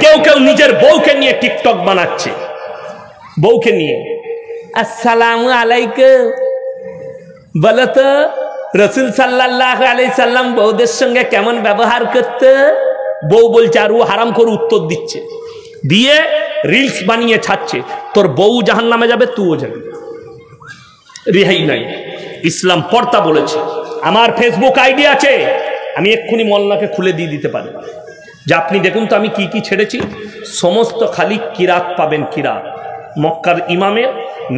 কেউ কেউ নিজের বউকে নিয়ে টিকটক বানাচ্ছে, বউকে নিয়ে আসসালামু আলাইকুম বলো তো রাসূল সাল্লাল্লাহু আলাইহি সাল্লাম বউদের সঙ্গে কেমন ব্যবহার করতে। বউ বলছে আর ও হারাম করে উত্তর দিচ্ছে, দিয়ে রিলস বানিয়ে ছাড়ছে। তোর বউ জাহান্নামে যাবে, তুইও যাবি, রেহাই নাই। ইসলাম পর্দা বলেছে। আমার ফেসবুক আইডি আছে, আমি এক্ষুনি মল্লাকে খুলে দিয়ে দিতে পারি যে আপনি দেখুন তো আমি কি কি ছেড়েছি। সমস্ত খালি কিরাত পাবেন, কিরাত মক্কার ইমামের,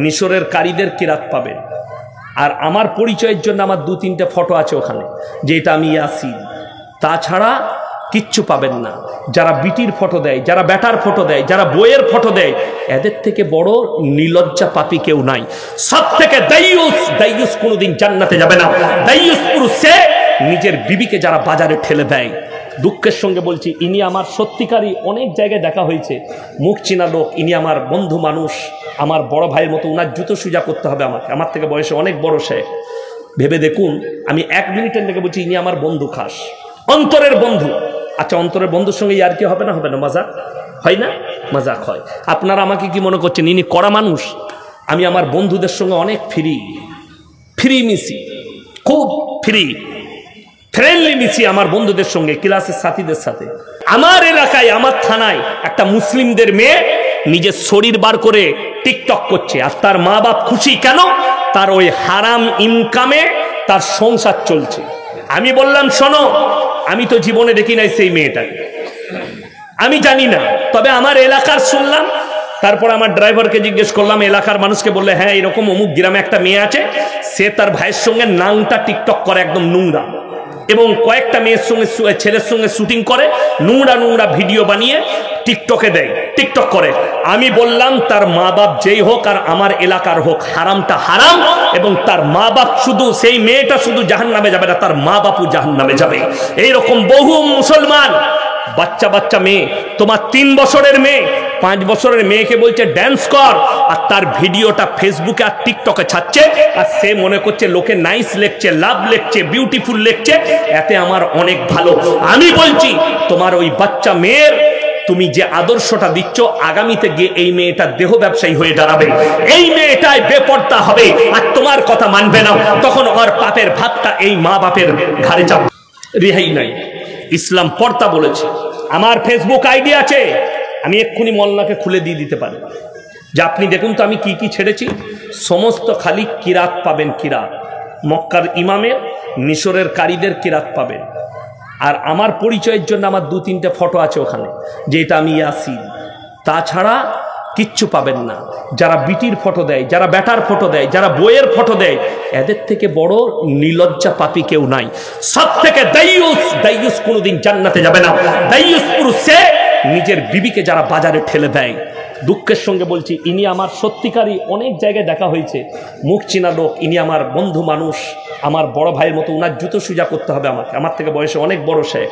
মিশরের কারীদের কিরাত পাবেন। আর আমার পরিচয়ের জন্য আমার 2-3টে ফটো আছে ওখানে, যে এটা আমি ইয়াসিন। তাছাড়া কিচ্ছু পাবেন না। যারা বিটির ফটো দেয়, যারা ব্যাটার ফটো দেয়, যারা বইয়ের ফটো দেয়, এদের থেকে বড় নির্লজ্জা পাপী কেউ নাই। সব থেকে দাইয়ুস কোনোদিন জান্নাতে যাবে না। দাইয়ুস পুরুষ সে নিজের বিবিকে যারা বাজারে ঠেলে দেয়। দুঃখের সঙ্গে বলছি, ইনি আমার সত্যিকারই অনেক জায়গায় দেখা হয়েছে, মুখ চিনা লোক। ইনি আমার বন্ধু মানুষ, আমার বড় ভাইয়ের মতো। উনার জুতো সুজা করতে হবে আমাকে, আমার থেকে বয়সে অনেক বড় সে। ভেবে দেখুন, আমি 1 মিনিটের লেগে বলছি ইনি আমার বন্ধু, খাস অন্তরের বন্ধু। আচ্ছা, অন্তরের বন্ধুর সঙ্গে আর কি হবে না, হবে না? মজাক হয় না? মজাক হয়। আপনারা আমাকে কি মনে করছেন ইনি কড়া মানুষ? আমি আমার বন্ধুদের সঙ্গে অনেক ফ্রি মিশি, খুব ফ্রেন্ডলি মিশি আমার বন্ধুদের সঙ্গে, ক্লাসের সাথীদের সাথে। আমার এলাকায়, আমার থানায় একটা মুসলিমদের মেয়ে নিজের শরীর বার করে টিকটক করছে, আর তার মা বাপ খুশি। কেন? তার ওই হারাম ইনকামে তার সংসার চলছে। আমি বললাম শোনো, আমি তো জীবনে দেখি নাই সেই মেয়েটাকে, আমি জানি না, তবে আমার এলাকার শুনলাম। তারপর আমার ড্রাইভারকে জিজ্ঞেস করলাম, এলাকার মানুষকে, বললে হ্যাঁ এরকম অমুক গ্রামে একটা মেয়ে আছে, সে তার ভাইয়ের সঙ্গে নাংটা টিকটক করে, একদম নোংরা, এবং কয়েকটা মেয়ের সঙ্গে, ছেলের সঙ্গে শুটিং করে, নোংরা ভিডিও বানিয়ে টিকটকে দেয়, টিকটক করে। আমি বললাম তার মা বাপ যেই হোক আর আমার এলাকার হোক, হারামটা হারাম, এবং তার মা বাপ শুধু, সেই মেয়েটা শুধু জাহান্নামে যাবে না, তার মা বাপও জাহান্নামে যাবে। এইরকম বহু মুসলমান বাচ্চা মেয়ে, তোমার 3 বছরের মেয়ে, 5 বছরের মেয়েকে বলছে ড্যান্স কর, আর তার ভিডিওটা ফেসবুকে আর টিকটকে ছাড়ছে, আর সে মনে করছে লোকে নাইস লেখছে, লাভ লেখছে, বিউটিফুল লেখছে, এতে আমার অনেক ভালো। আমি বলছি তোমার ওই বাচ্চা মেয়ের তুমি যে আদর্শটা দিচ্ছ, আগামীতে গিয়ে এই মেয়েটা দেহ ব্যবসায়ী হয়ে দাঁড়াবে, এই মেয়েটাই বেপর্দা হবে, আর তোমার কথা মানবে না, তখন ওর পাপের ভাতটা এই মা বাপের ঘাড়ে যাবে, রেহাই নাই। ইসলাম পর্দা বলেছে। আমার ফেসবুক আইডি আছে, আমি এক্ষুনি মল্লাকে খুলে দিয়ে দিতে পারি যে আপনি দেখুন তো আমি কি কি ছেড়েছি। সমস্ত খালি কিরাত পাবেন, কিরাত মক্কার ইমামের, মিশরের কারীদের কিরাত পাবেন। আর আমার পরিচয়ের জন্য আমার 2-3টে ফটো আছে ওখানে, যে এটা আমি ইয়াসিন। তাছাড়া কিচ্ছু পাবেন না। যারা বিটির ফটো দেয়, যারা ব্যাটার ফটো দেয়, যারা বইয়ের ফটো দেয়, এদের থেকে বড় নির্লজ্জা পাপী কেউ নাই। সব থেকে দাইয়ুস কোনোদিন জান্নাতে যাবে না। দাইয়ুস পুরুষ সে নিজের বিবিকে যারা বাজারে ঠেলে দেয়। দুঃখের সঙ্গে বলছি, ইনি আমার সত্যিকারই অনেক জায়গায় দেখা হয়েছে, মুখ চিনা লোক। ইনি আমার বন্ধু মানুষ, আমার বড় ভাইয়ের মতো। উনার জুতো সুজা করতে হবে আমাকে, আমার থেকে বয়সে অনেক বড় সে।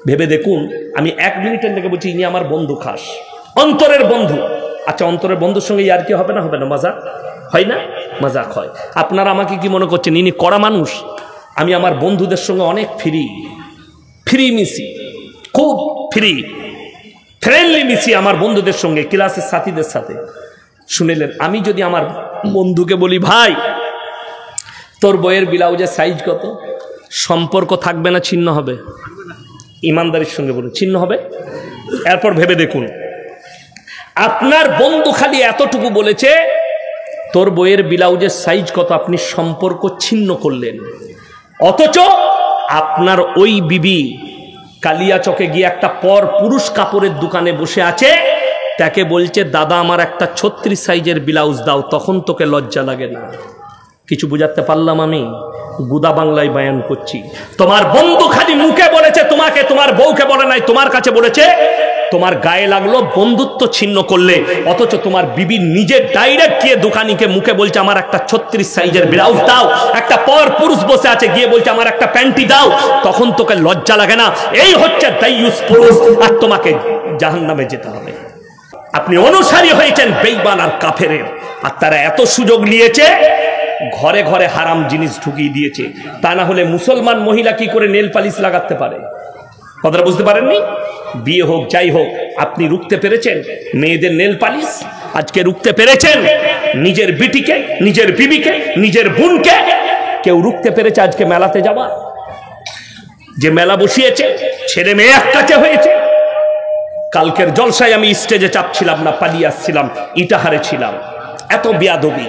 ভেবে দেখুন, আমি 1 মিনিটের লেগে বলছি ইনি আমার বন্ধু, খাস অন্তরের বন্ধু। আচ্ছা, অন্তরের বন্ধুর সঙ্গে আর কি হবে না, হবে না? মজাক হয় না? মজাক হয়। আপনারা আমাকে কি মনে করছেন ইনি কড়া মানুষ? আমি আমার বন্ধুদের সঙ্গে অনেক ফ্রি মিশি, খুব ফ্রেন্ডলি মিশি আমার বন্ধুদের সঙ্গে, ক্লাসের সাথীদের সাথে। শুনিলেন, আমি যদি আমার বন্ধুকে বলি ভাই তোর বইয়ের ব্লাউজের সাইজ কত, সম্পর্ক থাকবে না ছিন্ন হবে? ইমানদারির সঙ্গে বলুন, ছিন্ন হবে? এরপর ভেবে দেখুন, আপনার বন্ধু খালি এতটুকু বলেছে তোর বইয়ের ব্লাউজের সাইজ কত, আপনি সম্পর্ক ছিন্ন করলেন। অথচ আপনার ওই বিবি কালিয়াচকে গিয়ে একটা পর পুরুষ কাপড়ের দোকানে বসে আছে, তাকে বলছে দাদা আমার একটা 36 সাইজের ব্লাউজ দাও, তখন তোকে লজ্জা লাগে না? কিছু বুঝাতে পারলাম? আমি গুদা বাংলায় বয়ান করছি। তোমার বন্ধু খালি মুখে বলেছে তোমাকে, তোমার বউকে বলে নাই, তোমার কাছে বলেছে, তোমার গায়ে লাগলো, বন্ধুত্ব ছিন্ন করলে। অথচ তোমার বিবি নিজে ডাইরেক্ট গিয়ে দোকানিকে মুখে বলছে আমার একটা 36 সাইজের ব্লাউজ দাও, একটা পর পুরুষ বসে আছে গিয়ে বলছে আমার একটা প্যান্টি দাও, তখন তোকে লজ্জা লাগে না? এই হচ্ছে দাইয়ুস পুরুষ, আর তোমাকে জাহান্নামে যেতে হবে। আপনি অনুসারী হয়েছেন বেঈমান আর কাফেরের, আর তারা এত সুযোগ নিয়েছে, ঘরে ঘরে হারাম জিনিস ঢুকিয়ে দিয়েছে। তা না হলে মুসলমান মহিলা কি করে নেল পালিশ লাগাতে পারে? কথাটা বুঝতে পারেননি? বিয়ে হোক যাই হোক, আপনি রুখতে পেরেছেন? মেয়েদের নেল পালিশ আজকে রুখতে পেরেছেন? নিজের বিটিকে, নিজের বিবিকে, নিজের বোনকে কেউ রুখতে পেরেছে আজকে মেলাতে যাওয়া? যে মেলা বসিয়েছে ছেলে মেয়ে এক কাছে হয়েছে। কালকের জলসায় আমি স্টেজে চাপছিলাম না, পালিয়ে আসছিলাম, ইটাহারে ছিলাম। এত বেয়াদবি,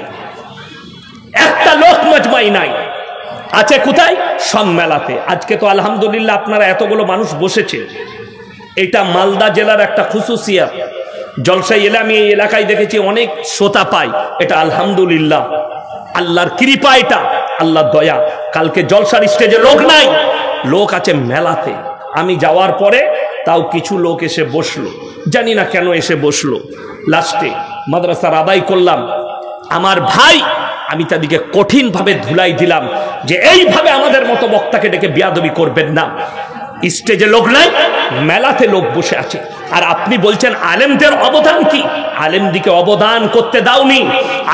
একটা লোক মজমাই নাই। আছে কোথায়? সব মেলাতে। আজকে তো আলহামদুলিল্লাহ আপনারা এতগুলো মানুষ বসেছে, এটা মালদা জেলার একটা খুশুসিয়াত। জলসায় এলে আমি এই এলাকায় দেখেছি অনেক শ্রোতা পাই, এটা আলহামদুলিল্লাহ, আল্লাহর কৃপা, এটা আল্লাহর দয়া। কালকে জলসার স্টেজে লোক নাই, লোক আছে মেলাতে। আমি যাওয়ার পরে তাও কিছু লোক এসে বসলো, জানি না কেন এসে বসলো। লাস্টে মাদ্রাসার আদায় করলাম, আমার ভাই, আমি তাদেরকে কঠিন ভাবে ধুলাই দিলাম যে এইভাবে আমাদের মতো বক্তাকে ডেকে বিয়াদবি করবেন না। স্টেজে লোক নাই, মেলাতে লোক বসে আছে, আর আপনি বলছেন আলেমদের অবদান কি? আলেমদিকে অবদান করতে দাওনি,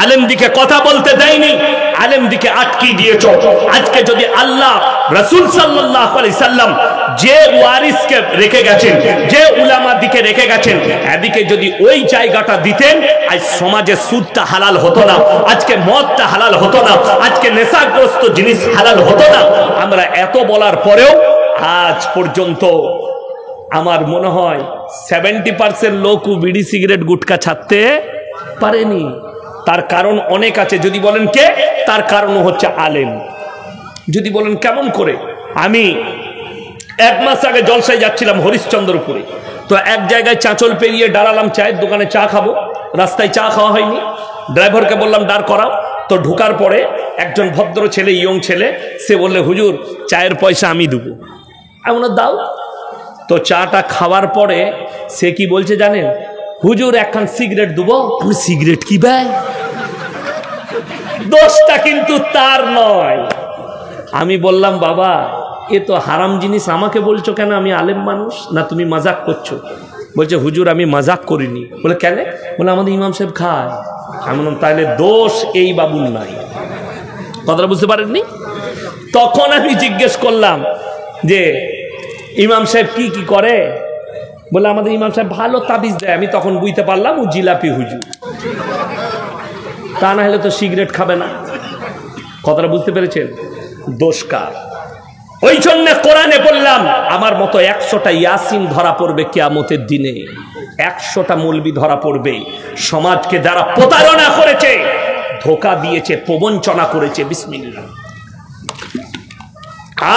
আলেমদিকে কথা বলতে দেয়নি, আলেমদিকে আটকে দিয়েছ। আজকে যদি আল্লাহ রাসূল সাল্লাল্লাহু আলাইহি সাল্লাম যে ওয়ারিসকে রেখে গেছেন, যে উলামা দিকে রেখে গেছেন, এদিকে যদি ওই জায়গাটা দিতেন, আজ সমাজে সুদটা হালাল হতো না, আজকে মদটা হালাল হতো না, আজকে নেশাগ্রস্ত জিনিস হালাল হতো না। আমরা এত বলার পরেও আজ পর্যন্ত আমার মনে হয় 70% লোকও বিড়ি সিগারেট গুটকা ছাড়তে পারেনি। তার কারণ অনেক আছে। যদি বলেন কে, তার কারণ হচ্ছে আলেম। যদি বলেন কেমন করে, আমি 1 মাস আগে জলসায় যাচ্ছিলাম হরিশ্চন্দ্রপুরে, তো এক জায়গায় চাঁচল পেরিয়ে দাঁড়ালাম চায়ের দোকানে চা খাবো, রাস্তায় চা খাওয়া হয়নি, ড্রাইভারকে বললাম দাঁড় করাও। তো ঢোকার পরে একজন ভদ্র ছেলে, ইয়ং ছেলে, সে বললে হুজুর চায়ের পয়সা আমি দেবো। এমন দাও। তো চাটা খাওয়ার পরে সে কি বলছে জানেন? হুজুর একখান সিগারেট দেবো। আমি সিগারেট কি ভাই? দোষটা কিন্তু তার নয়। আমি বললাম বাবা এ তো হারাম জিনিস, আমাকে বলছো কেন? আমি আলেম মানুষ না, তুমি মজাক করছো? বলছে হুজুর আমি মজাক করিনি। বলে কেন? বলে আমাদের ইমাম সাহেব খায়। আমি বললাম তাহলে দোষ এই বাবুর নাই। কথাটা বুঝতে পারেননি? তখন আমি জিজ্ঞেস করলাম যে ইমাম সাহেব কি কি করে? বলে আমাদের ইমাম সাহেব ভালো তাবিজ দেয়। আমি তখন বুঝতে পারলাম ও জিলাপি হুজুর, তা না হলে তো সিগারেট খাবে না। কথাটা বুঝতে পেরেছেন? দোষ কার? ওই জন্য কোরআনে বললাম আমার মতো 100টা ইয়াসিন ধরা পড়বে কিয়ামতের দিনে, 100টা মৌলবি ধরা পড়বে। সমাজকে যারা প্রতারণা করেছে, ধোঁকা দিয়েছে, প্রবঞ্চনা করেছে, বিসমিল্লাহ।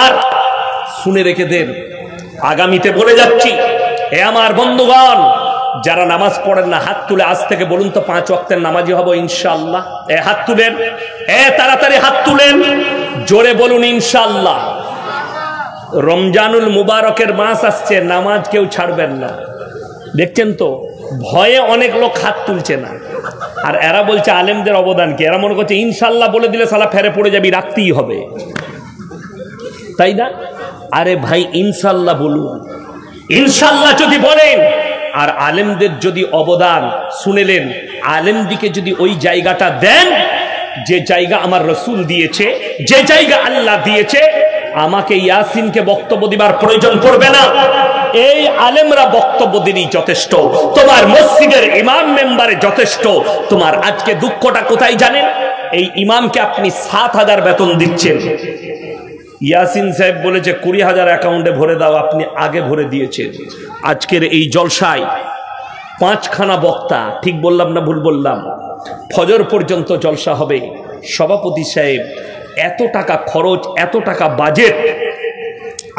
আর শুনে রেখে দেন, আগামীতে বলে যাচ্ছি, এ আমার বন্ধুগণ, যারা নামাজ পড়েন না হাত তুলে আজ থেকে বলুন তো 5 ওয়াক্তের নামাজি হব ইনশাআল্লাহ। এ হাত তুলেন, এ তাড়াতাড়ি হাত তুলেন, জোরে বলুন ইনশাআল্লাহ। রমজানুল মুবারকের মাস আসছে, নামাজ কেউ ছাড়বেন না। দেখছেন তো ভয়ে অনেক লোক হাত তুলছে না। আর এরা বলছে আলেমদের অবদান কি? এরা মনে করছে ইনশাআল্লাহ বলে দিলে সালা ফেরে পড়ে যাবি, রাখতেই হবে, তাই না? আরে ভাই ইনশাআল্লাহ বলুন। ইনশাআল্লাহ যদি বলেন, আর আলেমদের যদি অবদান শুনেলেন, আলেমদিকে যদি ওই জায়গাটা দেন যে জায়গা আমার রসুল দিয়েছে, যে জায়গা আল্লাহ দিয়েছে, আমাকে ইয়াসিনকে বক্তব্য দিবার প্রয়োজন পড়বে না। এই আলেমরা বক্তব্য দিলেই যথেষ্ট, তোমার মসজিদের ইমাম মেম্বারে যথেষ্ট। তোমার আজকে দুঃখটা কোথায় জানেন? এই ইমামকে আপনি 7,000 বেতন দিচ্ছেন, ইয়াসিন সাহেব বলেছে 20,000 অ্যাকাউন্টে ভরে দাও, আপনি আগে ভরে দিয়েছেন। আজকের এই জলসায় 5খানা বক্তা, ঠিক বললাম না ভুল বললাম? ফজর পর্যন্ত জলসা হবে। সভাপতি সাহেব এত টাকা খরচ, এত টাকা বাজেট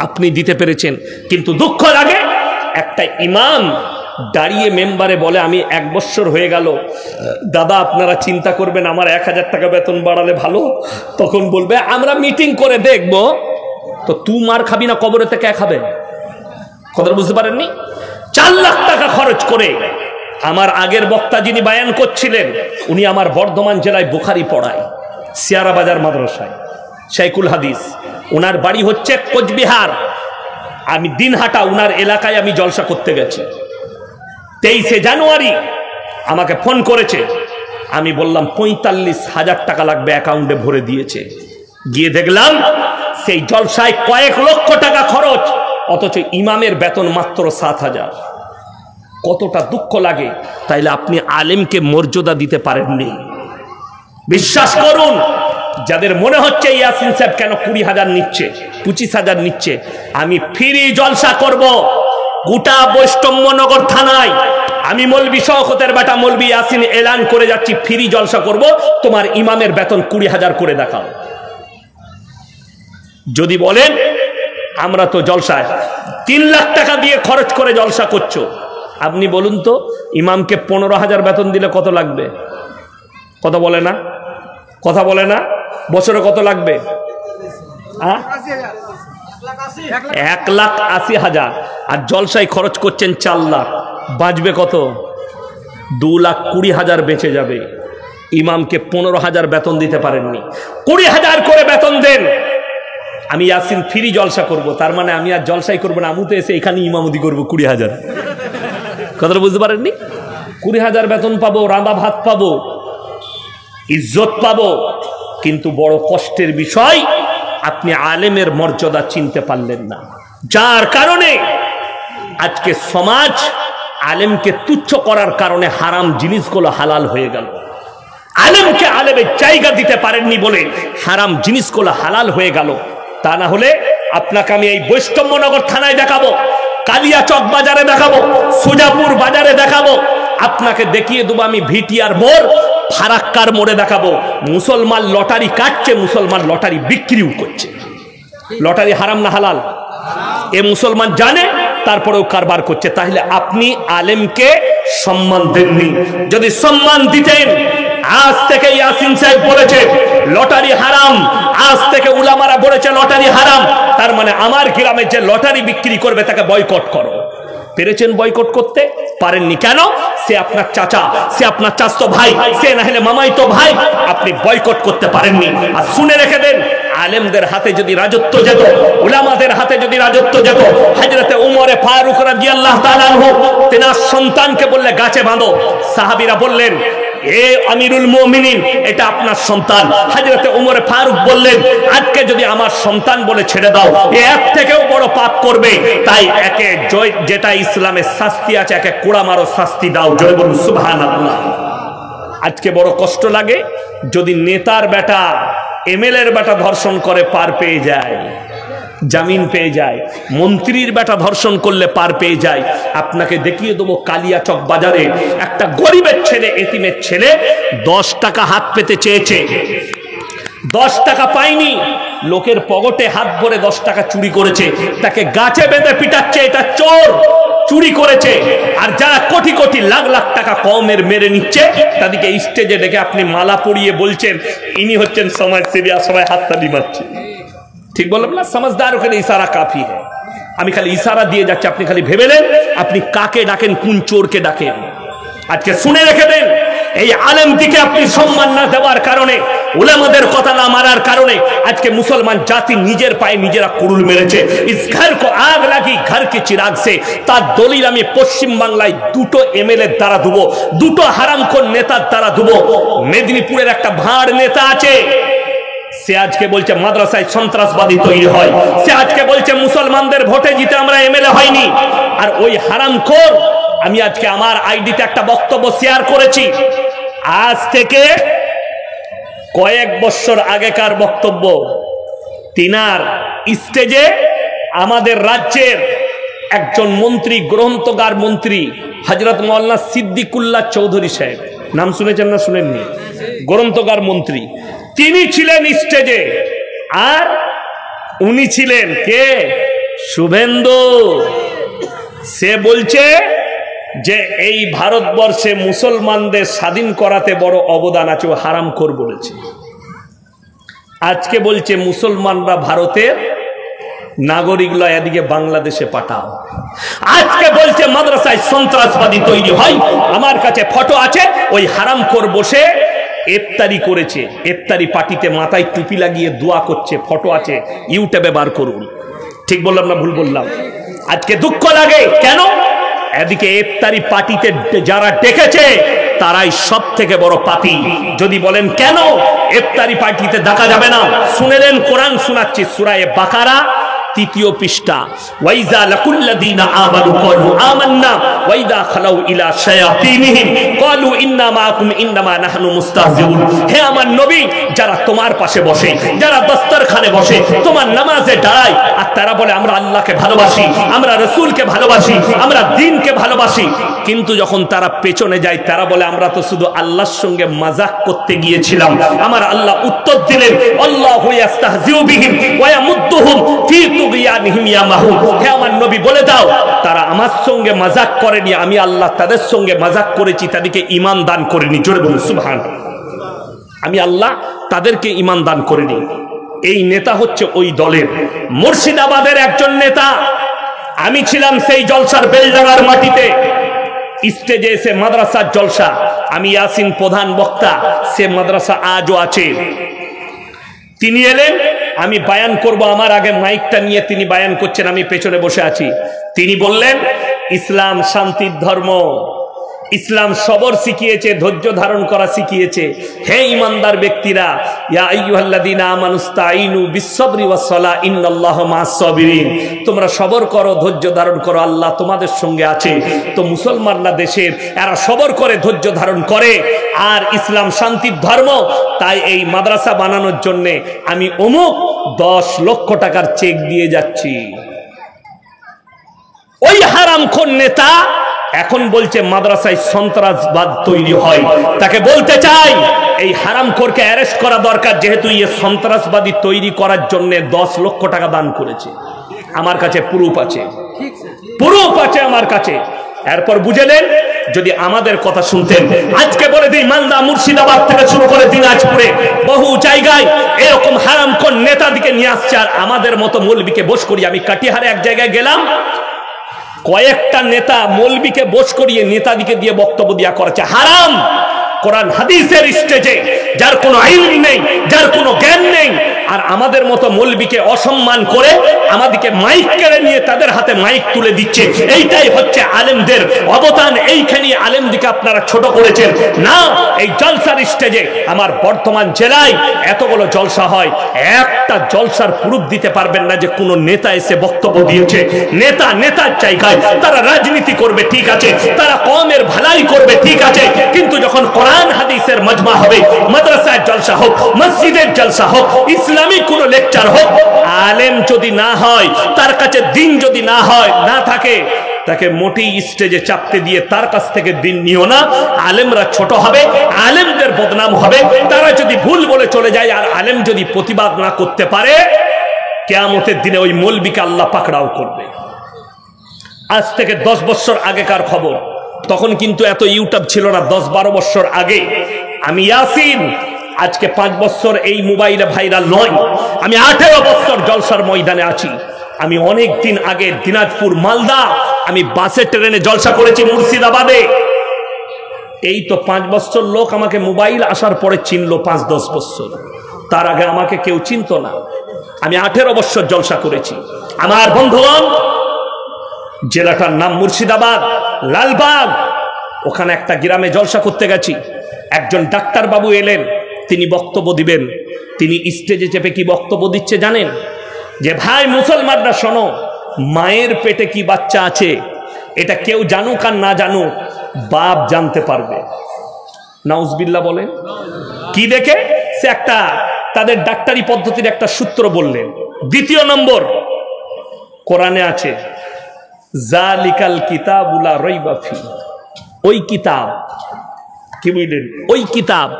আপনি দিতে পেরেছেন, কিন্তু দুঃখ লাগে একটা ইমাম দাঁড়িয়ে মেম্বারে বলে আমি 1 বছর হয়ে গেল, দাদা আপনারা চিন্তা করবেন আমার 1,000 টাকা বেতন বাড়ালে ভালো। তখন বলবে আমরা মিটিং করে দেখব। তো তুই মার খাবি না, কবরে থেকে খাবে? কথা বুঝতে পারেননি? 4 লাখ টাকা খরচ করে আমার আগের বক্তা যিনি বায়ান করছিলেন, উনি আমার বর্ধমান জেলায় বুখারি পড়ায়, সিয়ারা বাজার মাদ্রাসায়, শাইখুল হাদিস। ওনার বাড়ি হচ্ছে কোচবিহার। আমি দিনহাটা ওনার এলাকায় আমি জলসা করতে গেছি। 23শে জানুয়ারি আমাকে ফোন করেছে। আমি বললাম 45,000 টাকা লাগবে, অ্যাকাউন্টে ভরে দিয়েছে। গিয়ে দেখলাম সেই জলসায় কয়েক লক্ষ টাকা খরচ, অথচ ইমামের বেতন মাত্র 7,000। কতটা দুঃখ লাগে। তাইলে আপনি আলেমকে মর্যাদা দিতে পারেননি। বিশ্বাস করুন, যাদের মনে হচ্ছে ইয়াসিন সাহেব কেন 20,000 নিচ্ছে, 25,000 নিচ্ছে, আমি ফ্রি জলসা করব গোটা বৈষ্ণবনগর থানায়। আমি মৌলবি শওকতের বেটা মৌলবি ইয়াসিন এলান করে যাচ্ছি, ফ্রি জলসা করব, তোমার ইমামের বেতন 20,000 করে দেখাও। যদি বলেন আমরা তো জলসায় 3 লাখ টাকা দিয়ে খরচ করে জলসা করছো, আপনি বলুন তো ইমামকে 15,000 বেতন দিলে কত লাগবে? কথা বলে না, কথা বলে না, বছরে কত লাগবে? 1,80,000। আর জলসায় খরচ করছেন 4 লাখ, বাঁচবে কত? 2,20,000 বেঁচে যাবে। ইমামকে 15,000 বেতন দিতে পারেননি, 20,000 করে বেতন দেন। আমি ইয়াসিন ফ্রি জলসা করব, তার মানে আমি আর জলসাই করবো না, আমি তো এসে এখানে ইমামতি করবো 20,000। কথাটা বুঝতে পারেননি? 20,000 বেতন পাবো, রাঁধা ভাত পাবো, ইজ্জত পাবো, কিন্তু বড় কষ্টের বিষয় আপনি আলেমের মর্যাদা চিনতে পারলেন না, যার কারণে আজকে সমাজ আলেমকে তুচ্ছ করার কারণে হারাম জিনিসগুলো হালাল হয়ে গেল। আলেমকে আলেমের জায়গা দিতে পারেননি বলে হারাম জিনিসগুলো হালাল হয়ে গেল। তা না হলে আপনাকে আমি এই বৈষ্ণবনগর থানায় দেখাবো, কালিয়াচক বাজারে দেখাবো, সুজাপুর বাজারে দেখাবো, আপনাকে দেখিয়ে দেবো আমি ভিটিআর মোড়, ফারাক্কার মোড়ে দেখাবো। মুসলমান লটারি কাটছে, মুসলমান লটারি বিক্রিও করছে। লটারি হারাম না হালাল? এ মুসলমান জানে, তারপরেও কারবার করছে। তাহলে আপনি আলেমকে সম্মান দেননি। যদি সম্মান দিতেন, আজ থেকে ইয়াসিন সাহেব বলেছে লটারি হারাম, আজ থেকে উলামারা বলেছে লটারি হারাম, তার মানে আমার গ্রামে যে লটারি বিক্রি করবে তাকে বয়কট করো। পেরেছেন বয়কট করতে? পারেননি। কেন? সে আপনার চাচা, সে আপনার চাচতো ভাই, সে না হলে মামাইতো ভাই, আপনি বয়কট করতে পারেননি। আর শুনে রেখে দেন, আলেমদের হাতে যদি রাজত্ব যেত, উলামাদের হাতে যদি রাজত্ব যেত, হযরতে উমরে ফারুক রাদিয়াল্লাহু তাআলা আনহু তেনার সন্তানকে বললে গাছে বাঁধো, সাহাবীরা বললেন এ আমিরুল মুমিনিন, এটা আপনার সন্তান। হযরতে উমর ফারুক বললেন আজকে যদি আমার সন্তান বলে ছেড়ে দাও, এর থেকেও বড় পাপ করবে, তাই একে যেটা ইসলামের শাস্তি আছে, একে কোড়া মারো শাস্তি দাও। জয় বলুন সুবহানাল্লাহ। আজকে বড় কষ্ট লাগে যদি নেতার বেটা, এমএলএর বেটা ধর্ষণ করে পার পেয়ে যায়, জামিন পেয়ে যায়, মন্ত্রীর বেটা ধর্ষণ করলে পার পেয়ে যায়। আপনাকে দেখিয়ে দেবো কালিয়াচক বাজারে একটা গরিবের ছেলে, এতিমের ছেলে 10 টাকা হাত পেতে চেয়েছে, 10 টাকা পায়নি, লোকের পকেটে হাত ভরে 10 টাকা চুরি করেছে, তাকে গাছে বেঁধে পিটাচ্ছে, এটা চোর, চুরি করেছে। আর যারা কোটি কোটি লাখ লাখ টাকা কমের মেরে নিচ্ছে, তাদেরকে স্টেজে ডেকে আপনি মালা পরিয়ে বলছেন ইনি হচ্ছেন সমাজসেবী, আর সবাই হাততালি মারছে। ঠিক বললাম না? সমঝদার ওখানে ইশারা কাফি है। আমি খালি ইশারা দিয়ে যাচ্ছি, আপনি খালি ভেবে নেন আপনি কাকে ডাকেন, কোন চোরকে ডাকেন। আজকে শুনে রেখে দেন, এই আলেম দিকে আপনি সম্মান না দেওয়ার কারণে, উলামাদের কথা না মারার কারণে আজকে মুসলমান জাতি নিজের পায়ে নিজেরা কুড়ুল মেরেছে। ইস ঘর কো আগ লাগি ঘর কে চিরাগ সে, তার দলিল আমি পশ্চিম বাংলায় 2টো এমএলএ দ্বারা দেবো, 2টো হারামখোর নেতার দ্বারা দেবো। মেদিনীপুরের একটা ভাঁড় নেতা আছে, সে আজকে বলছে মাদ্রাসায় সন্ত্রাসবাদী তৈরি হয়, সে আজকে বলছে মুসলমানদের ভোটে জিতে আমরা এমএলএ হয়নি। আর ওই হারামখোর, আমি আজকে আমার আইডিতে একটা বক্তব্য শেয়ার করেছি, আজ থেকে কয়েক বছর আগেকার বক্তব্য। তিনার স্টেজে আমাদের রাজ্যের একজন মন্ত্রী, গ্রন্থগার মন্ত্রী হযরত মাওলানা সিদ্দিকুল্লাহ চৌধুরী সাহেব, নাম শুনেছেন না শুনেননি? গ্রন্থগার মন্ত্রী, তিনি ছিলেন স্টেজে। আর উনি ছিলেন কে? শুভেন্দু। সে বলছে যে এই ভারতবর্ষে মুসলমানদের স্বাধীন করাতে বড় অবদান আছে, ও হারামখোর বলেছে। আজকে বলছে মুসলমানরা ভারতের নাগরিকগুলো এদিকে বাংলাদেশে পাঠাও। আজকে বলছে মাদ্রাসায় সন্ত্রাসবাদী তৈরি হয়। আমার কাছে ফটো আছে, ওই হারামখোর বসে ইফতারি করেছে, ইফতারি পার্টিতে মাথায় টুপি লাগিয়ে দোয়া করছে, ফটো আছে, ইউটিউবে বার করুন। ঠিক বললাম না ভুল বললাম? আজকে দুঃখ লাগে কেন? এদিকে ইফতারি পার্টিতে যারা ডেকেছে তারাই সব থেকে বড় পাপী। যদি বলেন কেন ইফতারি পার্টিতে ডাকা যাবে না, শুনেলেন কোরআন শোনাচ্ছি, সূরা বাকারা তৃতীয় পৃষ্ঠা, ওয়াইজা লাকুল্লাযীনা আমানু ক্বালু আমান্না ওয়াইদা খালাউ ইলা শায়াতিনিহিম ক্বালু ইন্না মাআকুম ইন্নামা নাহনু মুস্তাহজিউন। হে আমার নবী, যারা তোমার পাশে বসে, যারা দস্তরখানে বসে, তোমার নামাজে দাঁড়ায়, আর তারা বলে আমরা আল্লাহকে ভালোবাসি, আমরা রাসূলকে ভালোবাসি, আমরা দ্বীনকে ভালোবাসি, কিন্তু যখন তারা পেছনে যায় তারা বলে আমরা তো শুধু আল্লাহর সঙ্গে মজাক করতে গিয়েছিলাম। আমার আল্লাহ উত্তর দিলেন, আল্লাহু ইস্তাহজিউ বিহিম ওয়া ইয়ামুদ্দুহুম ফি তুগয়ানিহিম ইয়ামাহুন। হে আমার নবী, বলে দাও তারা আমার সঙ্গে মজাক করেনি, আমি আল্লাহ তাদের সঙ্গে মজাক করেছি, তাদেরকে ঈমান দান করিনি। জোরে বলুন সুবহানাল্লাহ। আমি আল্লাহ তাদেরকে ঈমান দান করিনি। এই নেতা হচ্ছে ওই দলের, মুর্শিদাবাদের একজন নেতা। আমি ছিলাম সেই জলসার বেলডাঙ্গার মাটিতে, স্টেজে এসে মাদ্রাসার জলসা, আমি ইয়াসিন প্রধান বক্তা, সে মাদ্রাসা আজও আছে। তিনি এলেন, আমি বায়ান করব, আমার আগে মাইকটা নিয়ে তিনি বায়ান করছেন, আমি পেছনে বসে আছি। তিনি বললেন, ইসলাম শান্তির ধর্ম, ইসলাম সবর শিখিয়েছে, ধৈর্য ধারণ করা শিখিয়েছে। হে ঈমানদার ব্যক্তিরা, ইয়া আইয়ুহাল্লাযীনা আমানুস্তাঈনু বিস-সাবরি ওয়াস-সালাহ ইন্নাল্লাহা মা'আস-সাবিরিন, তোমরা সবর করো, ধৈর্য ধারণ করো, আল্লাহ তোমাদের সঙ্গে আছে। তো মুসলমানরা দেশের এরা সবর করে, ধৈর্য ধারণ করে, আর ইসলাম শান্তির ধর্ম। তাই এই মাদ্রাসা বানানোর জন্য আমি অমুক 10 লক্ষ টাকার চেক দিয়ে যাচ্ছি। ওই হারামখোর নেতা এখন বলছে মাদ্রাসায় সন্ত্রাসবাদ তৈরি হয়। তাকে বলতে চাই, এই হারামখোরকে অ্যারেস্ট করা দরকার, যেহেতু এই সন্ত্রাসবাদী তৈরি করার জন্য 10 লক্ষ টাকা দান করেছে। আমার কাছে প্রুফ আছে, প্রুফ আছে আমার কাছে। এরপর বুঝে নেন, যদি আমাদের কথা শুনতেন। আজকে বলে দিই, মালদা মুর্শিদাবাদ থেকে শুরু করে দিনাজপুরে বহু জায়গায় এরকম হারামখোর নেতাদিকে নিয়ে আসছে, আর আমাদের মতো মৌলবীকে বস করি। আমি কাটিহারে এক জায়গায় গেলাম, কয়েকটা নেতা মৌলবীকে বস করিয়ে নেতাদিকে দিয়ে বক্তব্য দিয়া করেছে। হারাম। কোরআন হাদিসের স্টেজে যার কোনো আইন নেই, যার কোনো জ্ঞান নেই, আর আমাদের মতো মৌলবীকে অসম্মান করে আমাদেরকে মাইক কেড়ে নিয়ে তাদের হাতে মাইক তুলে দিচ্ছে। এইটাই হচ্ছে আলেমদের অবদান। এইখানে আলেমদিকে আপনারা ছোট করেছেন না। এই জলসার স্টেজে আমার বর্ধমান জেলায় এতগুলো জলসা হয়, একটা জলসার প্রুফ দিতে পারবেন না যে কোনো নেতা এসে বক্তব্য দিয়েছে। নেতা নেতার জায়গায়, তারা রাজনীতি করবে ঠিক আছে, তারা কওমের ভালাই করবে ঠিক আছে, কিন্তু যখন কোরআন হাদিসের মজমা হবে, মাদ্রাসার জলসা হোক, মসজিদের জলসা হোক, ইসলামিক কোন লেকচার হোক, আলেম যদি না হয়, তার কাছে দিন যদি না হয়, না থাকে, তাকে মোটেই স্টেজে চাপতে দিয়ে তার কাছ থেকে দিন নিও না। আলেমরা ছোট হবে, আলেমদের বদনাম হবে। তারা যদি ভুল বলে চলে যায় আর আলেম যদি প্রতিবাদ না করতে পারে, কিয়ামতের দিনে ওই মৌলবীকে আল্লাহ পাকড়াও করবে। আজ থেকে 10 বছর আগেকার খবর, তখন কিন্তু এত ইউটিউব ছিল না। 10-12 বছর আগে আমি ইয়াসিন, আজকে 5 বছর এই মোবাইলে ভাইরাল নয়, আমি 18 বছর জলসার ময়দানে আছি। আমি অনেক দিন আগে দিনাজপুর, মালদা, আমি বাসে ট্রেনে জলসা করেছি, মুর্শিদাবাদে। এই তো 5 বছর লোক আমাকে মোবাইল আসার পরে চিনলো, 5-10 বছর। তার আগে আমাকে কেউ চিনত না। আমি 18 বছর জলসা করেছি। আমার বন্ধুগণ, জেলাটার নাম মুর্শিদাবাদ, লালবাগ। ওখানে একটা গ্রামে জলসা করতে গেছি। একজন ডাক্তার বাবু এলেন, তিনি বক্তব্য দিবেন। তিনি স্টেজে চেপে কি বক্তব্য দিচ্ছে জানেন? যে ভাই মুসলমানরা শোনো, মায়ের পেটে কি বাচ্চা আছে এটা কেউ জানুক আর না জানুক, বাপ জানতে পারবে। নাউজবিল্লাহ বলেন। কি দেখে? সে একটা তাদের ডাক্তারি পদ্ধতির একটা সূত্র বললেন। দ্বিতীয় নম্বর, কোরআনে আছে জালিকাল কিতাবু লা রাইবা ফি। ওই কিতাব, কি বুঝলেন? ওই কিতাব,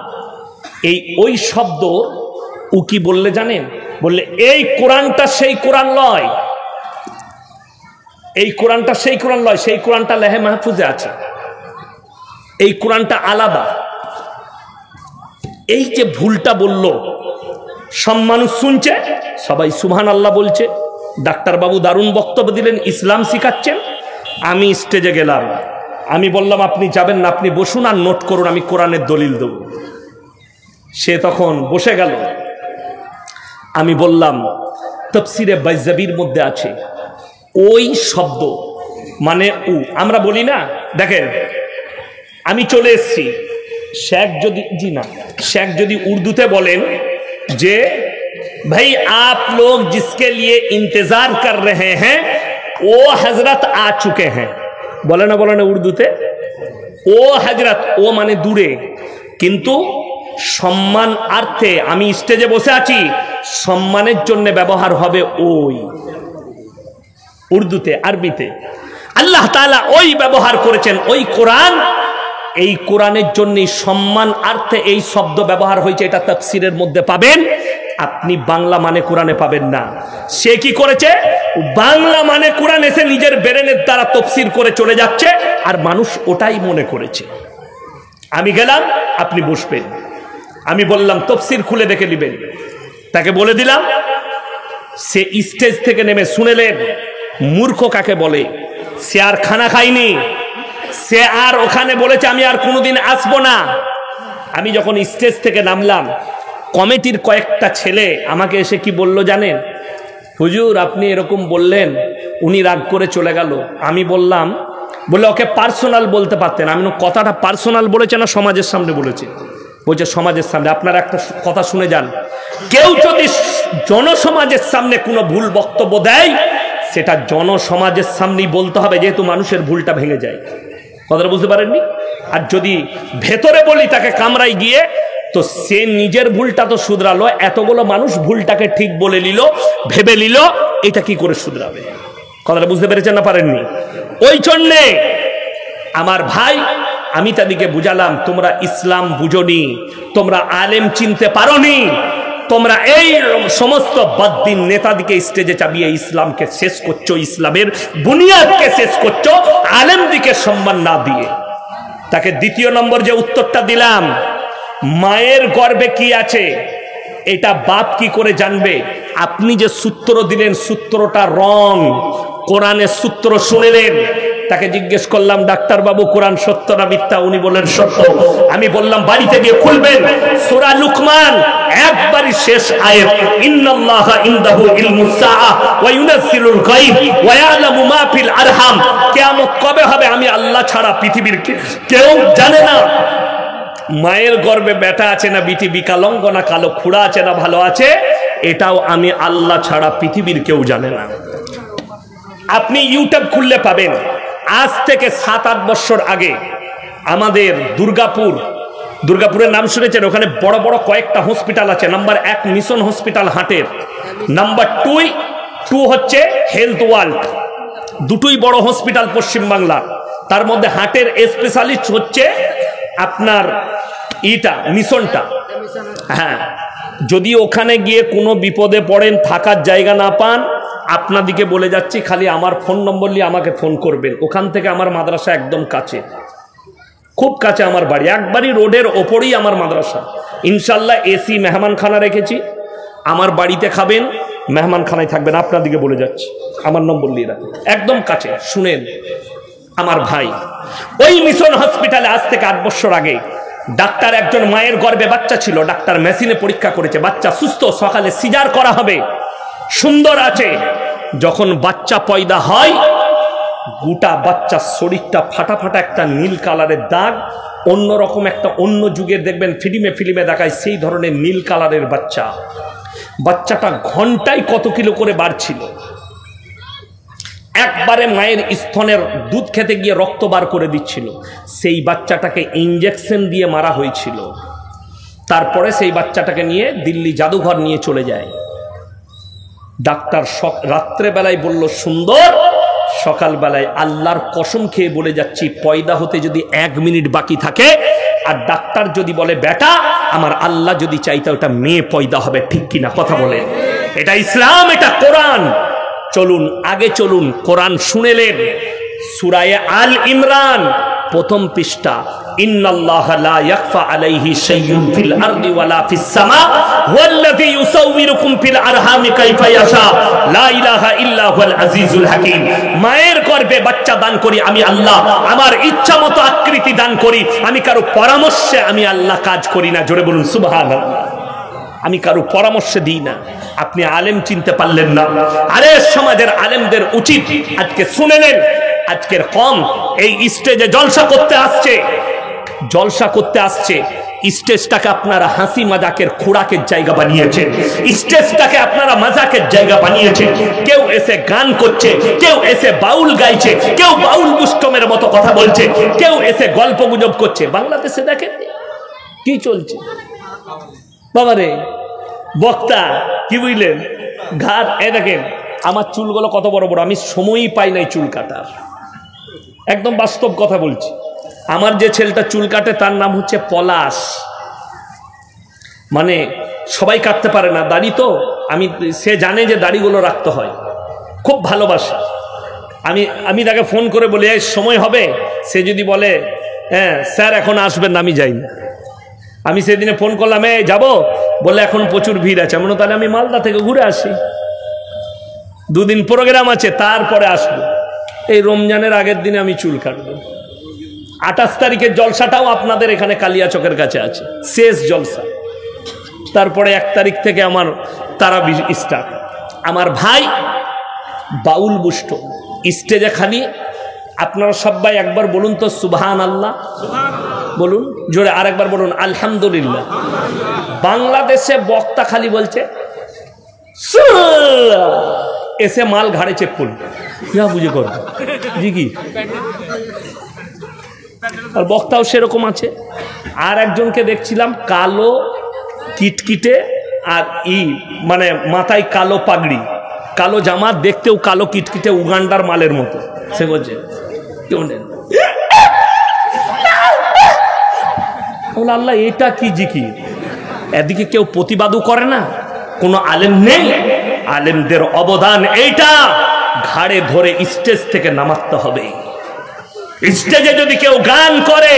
এই ওই শব্দ ও কি বললে জানেন? বললে এই কোরআনটা সেই কোরআন নয়, এই কোরআনটা সেই কোরআন নয়, সেই কোরআনটা লেহে মাহফুজে আছে, এই কোরআনটা আলাদা। এই যে ভুলটা বলল, সব মানুষ শুনছে, সবাই সুবহানাল্লাহ বলছে। ডাক্তারবাবু দারুণ বক্তব্য দিলেন, ইসলাম শিখাচ্ছেন। আমি স্টেজে গেলাম, আমি বললাম আপনি যাবেন না, আপনি বসুন আর নোট করুন, আমি কোরআনের দলিল দেব। সে তখন বসে গেল। আমি বললাম তাফসিরে বাইজাবির মধ্যে আছে ওই শব্দ, মানে উ, আমরা বলি না। দেখেন, আমি চলে এসছি, শেখ যদি, জি না, শেখ যদি উর্দুতে বলেন যে भाई आप लोग जिसके लिए इंतजार कर रहे हैं वो हजरत आ चुके हैं। बोले ना उर्दूते ও হযরত, ও মানে দূরে, কিন্তু সম্মান অর্থে আমি স্টেজে বসে আছি, সম্মানের জন্য ব্যবহার হবে ওই। উর্দুতে, আরবিতে আল্লাহ তাআলা ওই ব্যবহার করেছেন, ওই কোরআন। এই কোরআনের জন্য সম্মান অর্থে এই শব্দ ব্যবহার হয়েছে, এটা তাফসীরের মধ্যে পাবেন। আপনি বাংলা মানে কোরআনে পাবেন না। সে কি করেছে? বাংলা মানে কোরআন এসে নিজের ব্রেনের দ্বারা তাফসীর করে চলে যাচ্ছে, আর মানুষ ওটাই মনে করেছে। আমি গেলাম, আপনি বসবেন, আমি বললাম তাফসীর খুলে দেখে নেবেন, তাকে বলে দিলাম, সে স্টেজ থেকে নেমে শুনেলেন মূর্খ কাকে বলে। সে আর খানা খায়নি, সে আর ওখানে বলেছে আমি আর কোনোদিন আসবো না। আমি যখন স্টেজ থেকে নামলাম, কমিটির কয়েকটা ছেলে আমাকে এসে কি বলল জানেন? হুজুর আপনি এরকম বললেন। উনি রাগ করে চলে গেল। আমি বললাম, বলে ওকে পার্সোনাল বলতে পারতেন। আমি কথাটা পার্সোনাল বলেছে না সমাজের সামনে বলেছে? বলছে সমাজের সামনে। আপনারা একটা কথা শুনে যান, কেউ যদি জনসমাজের সামনে কোনো ভুল বক্তব্য দেয়, সেটা জনসমাজের সামনেই বলতে হবে, যেহেতু মানুষের ভুলটা ভেঙে যায়। কথাটা বুঝতে পারেননি? আর যদি ভেতরে বলি তাকে কামরাই গিয়ে, তো সে নিজের ভুলটা তো শুধরালো, এতগুলো মানুষ ভুলটাকে ঠিক বলে নিল, ভেবে নিল, এটা কি করে শুধরাবে? কথাটা বুঝতে পেরেছেন না পারেননি? ওই জন্যে আমার ভাই, আমি তাদেরকে বুঝালাম, তোমরা ইসলাম বুঝোনি, তোমরা আলেম চিনতে পারোনি, তোমরা এই সমস্ত বাদ্দিন নেতাদিকে স্টেজে চাপিয়ে ইসলামকে শেষ করছো, ইসলামের বুনিয়াদকে শেষ করছো, আলেম দিকে সম্মান না দিয়ে। তাকে দ্বিতীয় নম্বর যে উত্তরটা দিলাম, মায়ের গর্ভে কি আছে এটা বাপ কি করে জানবে? আপনি যে সূত্র দিলেন, সূত্রটা রং, কোরআনের সূত্র শুনেলেন। তাকে জিজ্ঞেস করলাম, ডাক্তার বাবু কোরআন সত্য না মিথ্যা? উনি বললেন সত্য। আমি বললাম বাড়িতে গিয়ে খুলবেন সূরা লুকমান, একবারই শেষ আয়াত, ইন্নাল্লাহা ইনদাহু ইলমুস সাআ ওয়া ইউনাজ্জিলুল গায়ব ওয়া ইয়ালামু মা ফিল আরহাম। কিয়ামত কবে হবে আমি আল্লাহ ছাড়া পৃথিবীর কেউ জানে না। মায়ের গর্ভে বেটা আছে না বিটি বিকালঙ্গ না কালো খুড়া আছে না ভালো আছে, এটাও আমি আল্লাহ ছাড়া পৃথিবীর কেউ জানে না। আপনি ইউটিউব খুললে পাবেন। আজ থেকে 7-8 বছর আগে আমাদের দুর্গাপুরের নাম শুনেছেন? ওখানে বড় বড় কয়েকটা হসপিটাল আছে। নাম্বার 1 মিশন হসপিটাল হাটের, নাম্বার 2 হচ্ছে হেলথ ওয়ার্ল্ড। দুটোই বড় হসপিটাল পশ্চিমবাংলা। তার মধ্যে হাটের স্পেশালিস্ট হচ্ছে আপনার মিশনটা। হ্যাঁ, যদি ওখানে গিয়ে কোনো বিপদে পড়েন, থাকার জায়গা না পান, আপনাদিকে বলে যাচ্ছি, খালি আমার ফোন নম্বর নিয়ে আমাকে ফোন করবেন। ওখান থেকে আমার মাদ্রাসা একদম কাছে, খুব কাছে আমার বাড়ি, একবারই রোডের ওপরেই আমার মাদ্রাসা। ইনশাল্লাহ এসি মেহমানখানা রেখেছি, আমার বাড়িতে খাবেন, মেহমানখানায় থাকবেন। আপনাদিকে বলে যাচ্ছি, আমার নম্বর নিয়ে রাখেন, একদম কাছে। শুনেন আমার ভাই, ওই মিশন হসপিটালে আজ থেকে 8 বছর আগে ডাক্তার একজন মায়ের গর্ভে বাচ্চা ছিল, ডাক্তার মেশিনে পরীক্ষা করেছে, বাচ্চা সুস্থ, সকালে সিজার করা হবে, সুন্দর আছে। যখন বাচ্চা পয়দা হয়, গোটা বাচ্চার শরীরটা ফাটা ফাটা একটা নীল কালারের দাগ, অন্যরকম একটা, অন্য যুগের দেখবেন ফিল্মে দেখায় সেই ধরনের নীল কালারের বাচ্চা। বাচ্চাটা ঘন্টায় কত কিলো করে বাড়ছিল। একবারে মায়ের স্তনের দুধ খেতে গিয়ে রক্ত বার করে দিচ্ছিল। সেই বাচ্চাটাকে ইঞ্জেকশন দিয়ে মারা হয়েছিল। তারপরে সেই বাচ্চাটাকে নিয়ে দিল্লি জাদুঘর নিয়ে চলে যায়। ডাক্তার রাত্রেবেলায় বলল সুন্দর, সকালবেলায় আল্লাহর কসম খেয়ে বলে যাচ্ছি, পয়দা হতে যদি 1 মিনিট বাকি থাকে, আর ডাক্তার যদি বলে বেটা, আমার আল্লাহ যদি চাইতে ওটা মেয়ে পয়দা হবে। ঠিক কিনা কথা বলে? এটা ইসলাম, এটা কোরআন। চলুন আগে চলুন, কোরআন শুনেলেন। সূরা আল ইমরান প্রথম পৃষ্ঠা, ইন্নাল্লাহা লা ইয়াখফা আলাইহি শাইউন ফিল আরদি ওয়ালা ফিস সামা ওয়াল্লাযী ইউসাউবিরুকুম ফিল আরহামি কাইফা ইয়াশা লা ইলাহা ইল্লা হুয়াল আজিজুল হাকীম। মায়ের গর্ভে বাচ্চা দান করি আমি আল্লাহ, আমার ইচ্ছা মতো আকৃতি দান করি, আমি কারো পরামর্শে আমি আল্লাহ কাজ করি না। জোরে বলুন সুবহানাল্লাহ। আমি কারো পরামর্শ দিই না। আপনি আলেম চিনতে পারলেন না? আরে সমাজের আলেমদের উচিত, আজকে শুনে নেন, আজকের কম এই স্টেজে জলসা করতে আসছে, স্টেজটাকে আপনারা হাসি মাজাকের খোরাকের জায়গা বানিয়েছেন, স্টেজটাকে আপনারা মাজাকের জায়গা বানিয়েছেন। কেউ এসে গান করছে, কেউ এসে বাউল গাইছে, কেউ বাউল দুষ্টমের মতো কথা বলছে, কেউ এসে গল্প গুজব করছে। বাংলাদেশে দেখেন কি চলছে বাবারে। বক্তা কি বুঝলেন, ঘাট এ দেখেন আমার চুলগুলো কত বড় বড়, আমি সময়ই পাই নাই চুল কাটার। একদম বাস্তব কথা বলছি। আমার যে ছেলেটা চুল কাটে তার নাম হচ্ছে পলাশ। মানে সবাই কাটতে পারে না দাড়ি, তো সে জানে যে দাড়িগুলো রাখতে হয়, খুব ভালোবাসে। আমি তাকে ফোন করে বলি এই সময় হবে, সে যদি বলে হ্যাঁ স্যার এখন আসবেন না, আমি যাই না। আমি সেদিনে ফোন করলাম এই যাবো, বলে এখন প্রচুর ভিড় আছে। মনে তাহলে আমি মালদা থেকে ঘুরে আসি, 2 দিন প্রোগ্রাম আছে, তারপরে আসবো। এই রমজানের আগের দিনে আমি চুল কাটবো। 28 তারিখের জলসাটাও আপনাদের এখানে কালিয়াচকের কাছে আছে, শেষ জলসা। তারপরে 1 তারিখ থেকে আমার তারাবি স্টার্ট। আমার ভাই বাউল বুষ্ট স্টেজে খালি, আপনারা সবাই একবার বলুন তো সুবহান আল্লাহ, বলুন জোরে, আর একবার বলুন আলহামদুলিল্লাহ। বাংলাদেশে বক্তা খালি বলছে এসে মাল ঘাড়ে চেক করল, বুঝে কর জি কি। আর বক্তাও সেরকম আছে। আর একজনকে দেখছিলাম কালো কিটকিটে আর মানে মাথায় কালো পাগড়ি, কালো জামা, দেখতেও কালো কিটকিটে উগান্ডার মালের মতো। সে বলছে কেউ নেন, আল্লাহ এটা কি জিকির। এদিকে কেউ প্রতিবাদও করে না, কোনো আলেম নেই। আলেমদের অবদান এইটা, ঘাড়ে ধরে স্টেজ থেকে নামাতে হবে। স্টেজে যদি কেউ গান করে